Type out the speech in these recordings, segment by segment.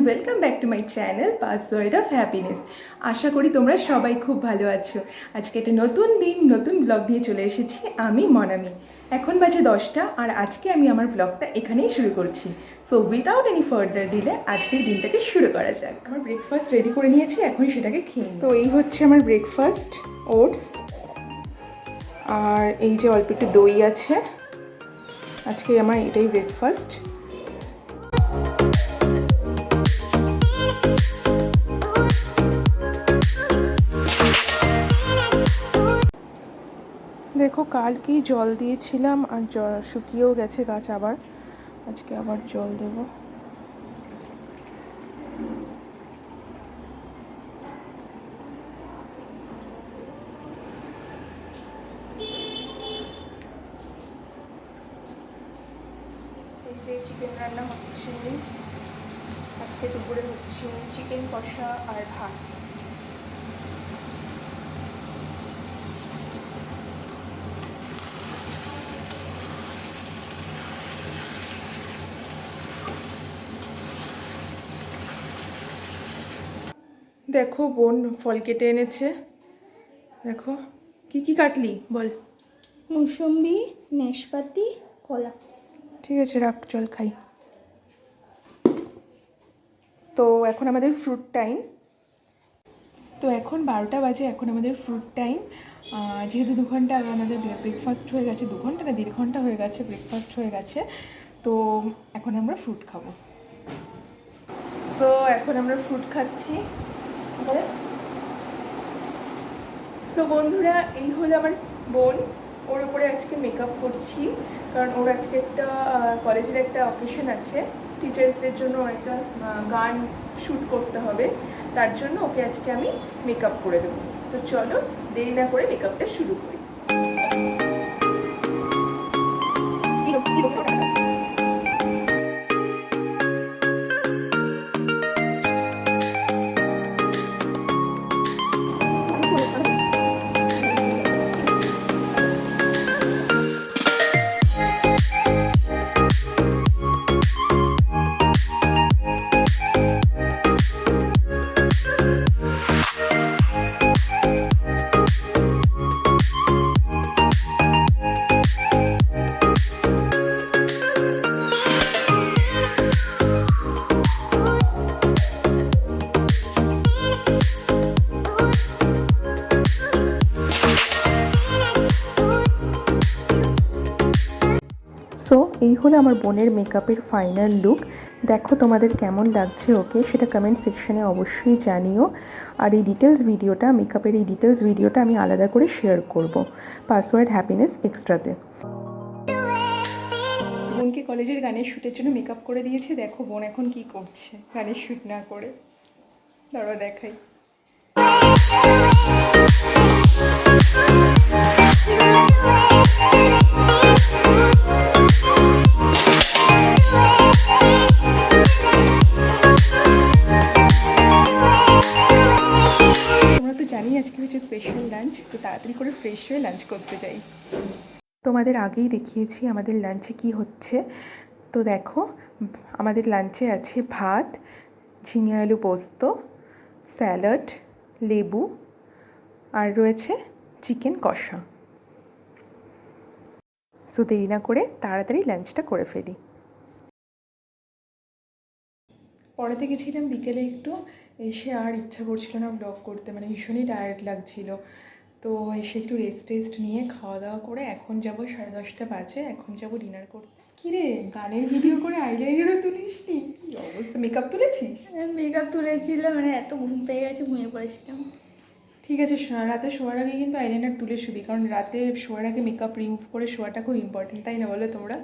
Welcome back to my channel password of happiness. আশা করি তোমরা সবাই খুব ভালো আছো। আজকে একটা নতুন দিন, নতুন ব্লগ নিয়ে চলে এসেছি আমি মনামি। এখন বাজে 10টা আর আজকে আমি আমার ব্লগটা এখানেই শুরু করছি। So without any further delay আজকের দিনটাকে শুরু করা যাক। আমার ব্রেকফাস্ট রেডি করে নিয়েছি, এখন সেটাকে খেয়ে নিই। তো এই হচ্ছে আমার ব্রেকফাস্ট, ওটস আর এই যে অল্প একটু দই আছে। আজকে আমার এটাই ব্রেকফাস্ট। দেখো কালকেই জল দিয়েছিলাম আর শুকিয়েও গেছে গাছ, আবার আজকে আবার জল দেব। এই যে চিকেন রান্না হচ্ছে, আজকে দুপুরে হচ্ছে চিকেন কষা আর ভাত। দেখো বোন ফল কেটে এনেছে, দেখো কি কি কাটলি বল। মৌসম্বি, নাশপাতি, কলা। ঠিক আছে রাখ, চল খাই। তো এখন আমাদের ফ্রুট টাইম। তো এখন 12টা বাজে, এখন আমাদের ফ্রুট টাইম। যেহেতু 2 ঘন্টা আগে আমাদের ব্রেকফাস্ট হয়ে গেছে, 2 ঘন্টা না 1.5 ঘন্টা হয়ে গেছে ব্রেকফাস্ট হয়ে গেছে, তো এখন আমরা ফ্রুট খাবো। তো এখন আমরা ফ্রুট খাচ্ছি। সো বন্ধুরা, এই হলো আমার বোন। ওর উপরে আজকে মেকআপ করছি, কারণ ওর আজকে একটা কলেজের একটা অকেশন আছে, টিচার্স ডের জন্য একটা গান শ্যুট করতে হবে, তার জন্য ওকে আজকে আমি মেকআপ করে দেবো। তো চলো দেরি না করে মেকআপটা শুরু করি। সো এই হলো আমার বোনের মেকআপের ফাইনাল লুক। দেখো তোমাদের কেমন লাগছে ওকে, সেটা কমেন্ট সেকশানে অবশ্যই জানিও। আর এই ডিটেলস ভিডিওটা, মেকআপের এই ডিটেলস ভিডিওটা আমি আলাদা করে শেয়ার করব পাসওয়ার্ড হ্যাপিনেস এক্সট্রাতে। বোনকে কলেজের গানের শ্যুটের জন্য মেকআপ করে দিয়েছে। দেখো বোন এখন কি করছে গানের শ্যুট না করে, দাঁড়াও দেখাই। জানি আজকে হচ্ছে স্পেশাল লাঞ্চ, তো তাড়াতাড়ি করে ফ্রেশ হয়ে লাঞ্চ করতে যাই। তোমাদের আগেই দেখিয়েছি আমাদের লাঞ্চে কি হচ্ছে। তো দেখো আমাদের লাঞ্চে আছে ভাত, ঝিঙে আলু পোস্ত, স্যালাড, লেবু আর রয়েছে চিকেন কষা। সো দেরি না করে তাড়াতাড়ি লাঞ্চটা করে ফেলি। পড়াতে গেছিলাম বিকেলে একটু, এসে আর ইচ্ছা করছিল না ব্লগ করতে, মানে ভীষণই টায়ার্ড লাগছিল। তো এসে একটু রেস্ট নিয়ে খাওয়া দাওয়া করে এখন যাব, 10:30 বাজে, এখন যাব ডিনার করতে। কী রে, গানের ভিডিও করে আইলাইনারও তুলিস নি? কী অবস্থা, মেকআপ তুলেছিস? মেকআপ তুলেছিলাম, মানে এত ঘুম পেয়ে গেছে, ঘুমিয়ে পড়েছিলাম। ঠিক আছে, রাতে শোয়ার আগে কিন্তু আইলাইনার তুলে শুবি, কারণ রাতে শোয়ার আগে মেকআপ রিমুভ করে শোয়াটা খুব ইম্পর্টেন্ট, তাই না বলো তোমরা?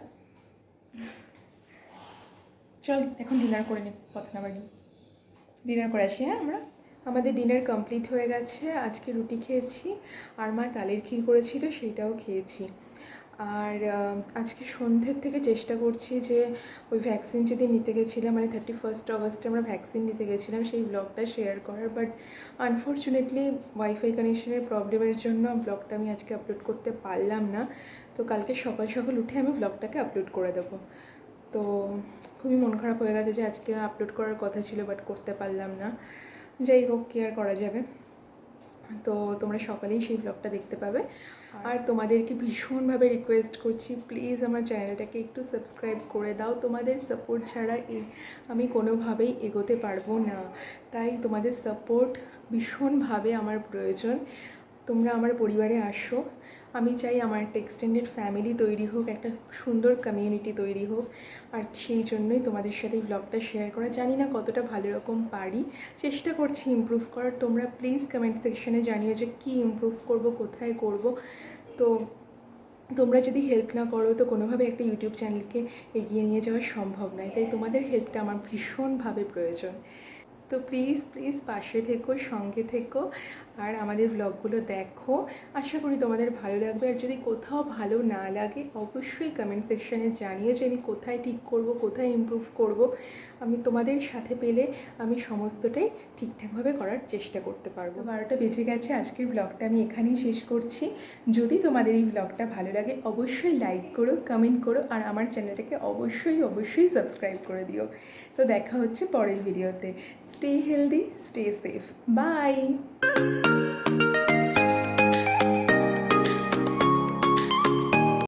চল এখন ডিনার করে নি, কথা না বাড়ি, ডিনার করে আসি। হ্যাঁ, আমাদের ডিনার কমপ্লিট হয়ে গেছে। আজকে রুটি খেয়েছি আর মা তালের ক্ষীর করেছিল, সেইটাও খেয়েছি। আর আজকে সন্ধ্যের থেকে চেষ্টা করছি যে ওই ভ্যাকসিন যেদিন নিতে গেছিলাম, মানে 31 অগস্টে আমরা ভ্যাকসিন নিতে গেছিলাম, সেই ব্লগটা শেয়ার করার, বাট আনফর্চুনেটলি ওয়াইফাই কানেকশনের প্রবলেমের জন্য ব্লগটা আমি আজকে আপলোড করতে পারলাম না। তো কালকে সকাল সকাল উঠে আমি ব্লগটাকে আপলোড করে দেবো। তো খুবই মন খারাপ হয়ে গেছে যে আজকে আপলোড করার কথা ছিল বাট করতে পারলাম না। যাই হোক, কি আর করা যাবে। তো তোমরা সকালেই সেই ব্লগটা দেখতে পাবে। আর তোমাদেরকে ভীষণভাবে রিকোয়েস্ট করছি, প্লিজ আমার চ্যানেলটাকে একটু সাবস্ক্রাইব করে দাও। তোমাদের সাপোর্ট ছাড়া আমি কোনোভাবেই এগোতে পারবো না। তাই তোমাদের সাপোর্ট ভীষণভাবে আমার প্রয়োজন। তোমরা আমার পরিবারে আসো। আমি চাই আমার একটা এক্সটেন্ডেড ফ্যামিলি তৈরি হোক, একটা সুন্দর কমিউনিটি তৈরি হোক। আর সেই জন্যই তোমাদের সাথে এই ব্লগটা শেয়ার করা। জানি না কতটা ভালো রকম পারি, চেষ্টা করছি ইমপ্রুভ করার। তোমরা প্লিজ কমেন্ট সেকশনে জানিও যে কী ইমপ্রুভ করব, কোথায় করব। তো তোমরা যদি হেল্প না করো তো কোনোভাবে একটা ইউটিউব চ্যানেলকে এগিয়ে নিয়ে যাওয়া সম্ভব নয়। তাই তোমাদের হেল্পটা আমার ভীষণভাবে প্রয়োজন। তো প্লিজ প্লিজ পাশে থেকো, সঙ্গে থেকো, আর আমাদের ব্লগগুলো দেখো। আশা করি তোমাদের ভালো লাগবে। আর যদি কোথাও ভালো না লাগে অবশ্যই কমেন্ট সেকশানে জানিও যে আমি কোথায় ঠিক করব, কোথায় ইমপ্রুভ করব। আমি তোমাদের সাথে পেলে আমি সমস্তটাই ঠিকঠাকভাবে করার চেষ্টা করতে পারবো। 12টা বেজে গেছে, আজকের ব্লগটা আমি এখানেই শেষ করছি। যদি তোমাদের এই ব্লগটা ভালো লাগে অবশ্যই লাইক করো, কমেন্ট করো, আর আমার চ্যানেলটাকে অবশ্যই অবশ্যই সাবস্ক্রাইব করে দিও। তো দেখা হচ্ছে পরের ভিডিওতে। Stay healthy, stay safe. Bye.